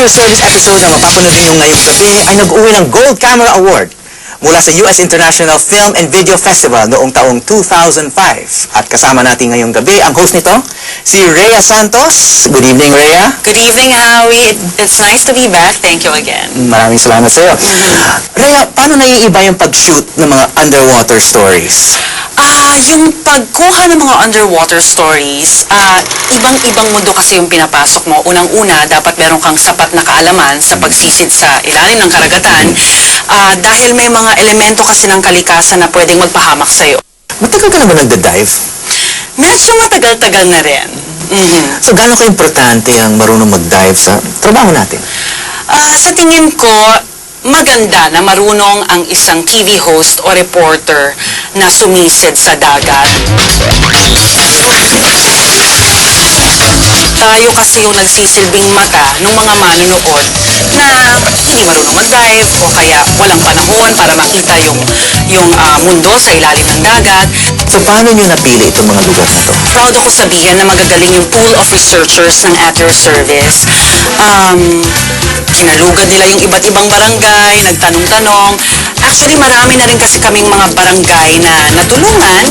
Your Service episode na mapapanood ninyo ngayong gabi ay nag-uwi ng Gold Camera Award mula sa US International Film and Video Festival noong taong 2005. At kasama natin ngayong gabi ang host nito, si Rhea Santos. Good evening, Rhea. Good evening, Howie. It's nice to be back. Thank you again. Maraming salamat sa iyo. Rhea, paano naiiba yung pag-shoot ng mga underwater stories? Yung pagkuha ng mga underwater stories, ibang-ibang mundo kasi yung pinapasok mo. Unang-una, dapat meron kang sapat na kaalaman sa pagsisid sa ilalim ng karagatan dahil may mga elemento kasi ng kalikasan na pwedeng magpahamak sa'yo. Matagal ka na ba nagda-dive? Medyo matagal-tagal na rin. So, gaano ka-importante ang marunong mag-dive sa trabaho natin? Sa tingin ko, maganda na marunong ang isang TV host o reporter na sumisid sa dagat. Tayo kasi yung nagsisilbing mata ng mga manonood na hindi marunong mag-dive o kaya walang panahon para makita yung mundo sa ilalim ng dagat. So, paano nyo napili itong mga lugar na to? Proud ako sabihin na magagaling yung pool of researchers ng At Your Service. Kinalugad nila yung iba't ibang barangay, nagtanong-tanong. Actually, marami na rin kasi kaming mga barangay na natulungan,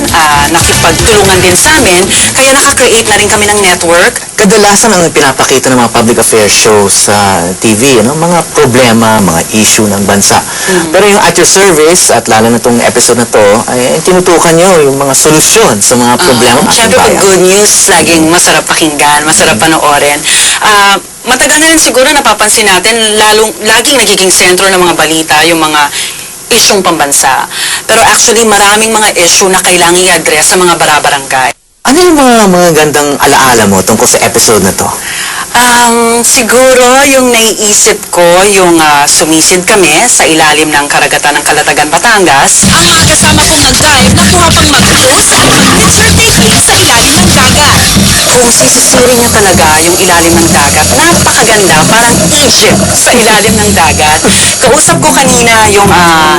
nakipagtulungan din sa amin, kaya nakakreate na rin kami ng network. Kadalasan ang pinapakita ng mga public affairs shows sa TV, mga problema, mga issue ng bansa. Pero yung At Your Service, at lalo na itong episode na to, ay tinutukan nyo yung mga solusyon sa mga problema. Siyempre, pag good news, laging masarap pakinggan, masarap panoorin. Matagal na rin siguro napapansin natin, laging nagiging sentro ng mga balita, yung mga isyong pambansa. Pero actually, maraming mga issue na kailangang i-address sa mga barabarangay. Ano yung mga gandang alaala mo tungkol sa episode na to? Siguro yung naiisip ko, yung sumisid kami sa ilalim ng karagatan ng Calatagan, Batangas. Ang mga kasama kong nag-dive nakuha pang mag-cruise at mag-picture taking sa ilalim ng dagat. Kung sisisirin niya talaga yung ilalim ng dagat, napakaganda, parang Egypt sa ilalim ng dagat. Kausap ko kanina yung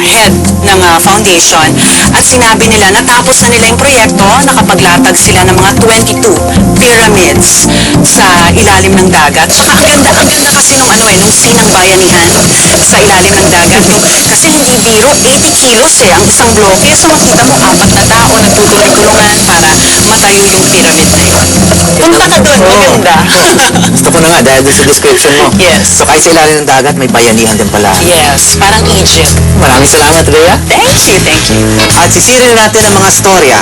head ng foundation at sinabi nila natapos na nila yung proyekto, nakapaglatag sila ng mga 22 pyramids sa ilalim ng dagat. Saka ang ganda kasi nung scene ng bayanihan sa ilalim ng dagat. Kasi hindi biro, 80 kilos ang isang bloke. So makita mo, 4 na tao nagtutulong-tulungan para matayo yung pyramid na yun. Punta ka doon, maganda. Gusto ko na nga dahil doon sa description mo. Yes. So kahit sa ilalim ng dagat, may bayanihan din pala. Yes, parang Egypt. Maraming salamat, Rhea. Thank you, thank you. At sisirin natin ang mga storya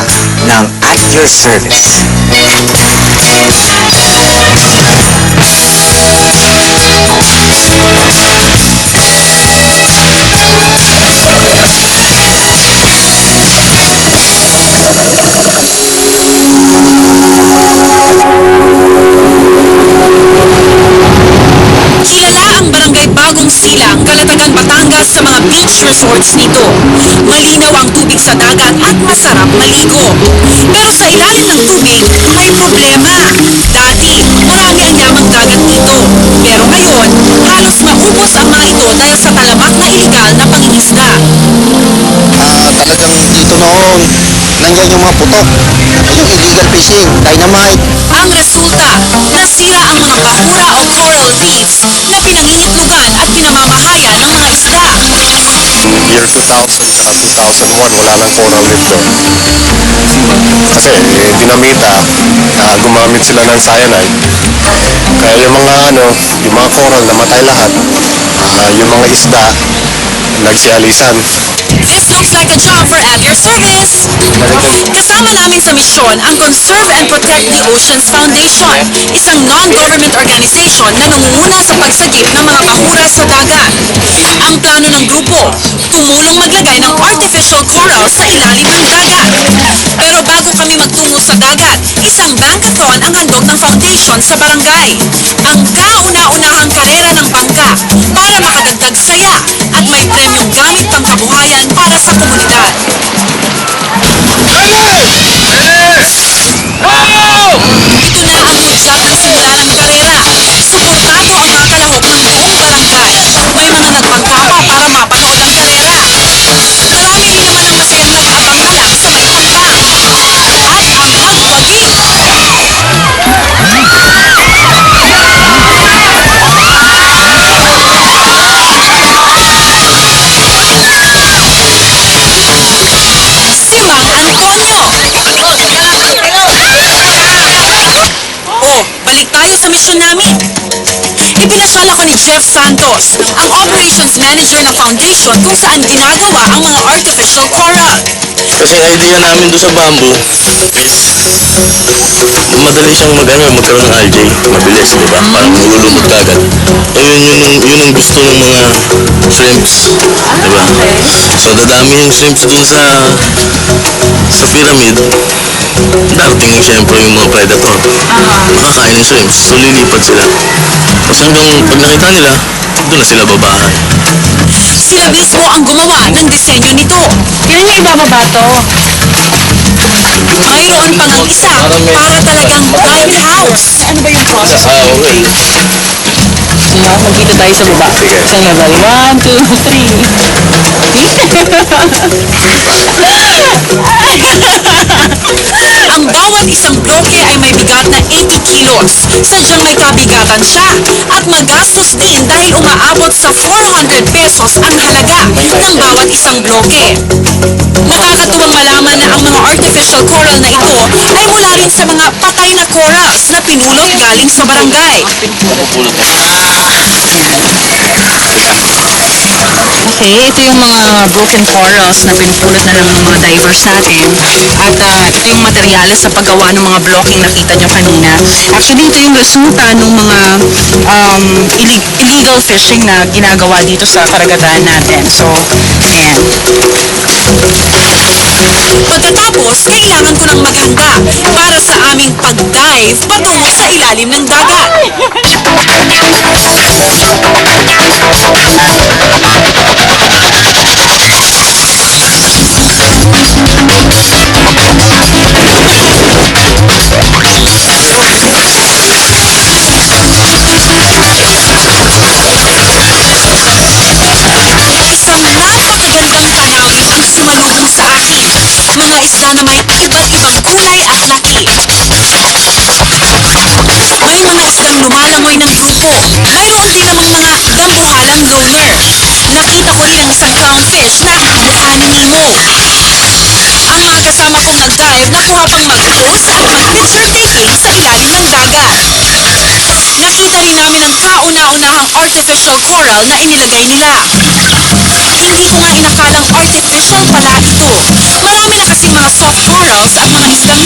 ng At Your Service. Kilala ang barangay Bagong Silang, Calatagan, Batangas sa mga beach resorts nito. Malinaw ang tubig sa dagat at masarap maligo. Pero sa ilalim ng tubig, may problema. Dati, marami ang yamang dagat dito. Pero ngayon, halos maubos ang mga ito dahil sa talamak na iligal na pangingisda. Talagang dito noon, nandyan yung mga putok, yung illegal fishing, dynamite. Ang resulta, nasira ang mga bahura o coral reefs na pinangingitlugan at pinamamahayan ng mga isda. Year 2000 at 2001, wala nang coral reef doon. Kasi dinamita, gumamit sila ng cyanide. Kaya yung mga coral namatay lahat. Yung mga isda, nagsialisan. This looks like a job for At Your Service. Kasama namin sa misyon ang Conserve and Protect the Oceans Foundation, isang non-government organization na nangunguna sa pagsagip ng mga bahura sa dagat. Ang plano ng grupo, tumulong maglagay ng artificial coral sa ilalim ng dagat. Pero bago kami magtungo sa dagat, isang bankathon ang handog ng foundation sa barangay. Ang kauna-unahang karera ng bangka para makadagdag saya at may premyong gamit pang kabuhayan para sa komunidad. Ito na ang hudyat ng simula ng karera. Suportado ang mga kalahok ng buong barangay. May mga nagbangka pa para mapanood ang karera. Marami rin naman ang masayang nag-abang na lang sa may hakbang. At ang hagwagi. foundation namin. Ipinasyal ako ni Jeff Santos, ang operations manager ng foundation kung saan ginagawa ang mga artificial coral. Kasi ang idea namin doon sa bamboo is madali siyang magkaroon ng algae. Mabilis, di ba? Parang nilulumot ka agad. Yun ang gusto ng mga shrimps. Di ba? So dadami yung shrimps doon sa pyramid. Darating siyempre yung mga predator. Makakain ng shrimps. So lilipat sila. Tapos hanggang pag nakita nila, doon na sila babahay. Sila mismo ang gumawa ng disenyo nito. Kailan niya ibababa to? Mayroon pang ang isa para talagang dive house. Ano ba yung process? Okay. Magkita tayo sa baba. Isang level. 1, 2, 3. Ang bawat isang bloke ay may bigat na 80 kilos. Sadyang may kabigatan siya. At magastos din dahil umaabot sa 400 pesos ang halaga ng bawat isang bloke. Nakakatuwang malaman na ang mga artificial coral na ito ay mula rin sa mga patay na corals na pinulot galing sa barangay. Okay, ito yung mga broken corals na pinupulot na lang ng mga divers natin. At ito yung materyales sa paggawa ng mga blocking nakita nyo kanina. Actually, ito yung resulta ng mga illegal fishing na ginagawa dito sa karagatan natin. So, ayan. Pagkatapos, kailangan ko nang maghanda para sa aming pag-dive patungo sa ilalim ng dagat. Isang napakagandang tanawin ang sumalubong sa akin. Mga isda na may iba't ibang kulay at laki. May mga isdang lumalangoy ng grupo. Mayroon din namang mga dambuhalang loner. Nakita ko rin ang isang clownfish na mukha ni Nemo. Ang mga kasama kong nag-dive nakuha pang mag-pose at mag-picture taking sa ilalim ng dagat. Nakita rin namin ang kauna-unahang artificial coral na inilagay nila. Hindi ko nga inakalang artificial pala ito. Marami na kasing mga soft corals at mga isdang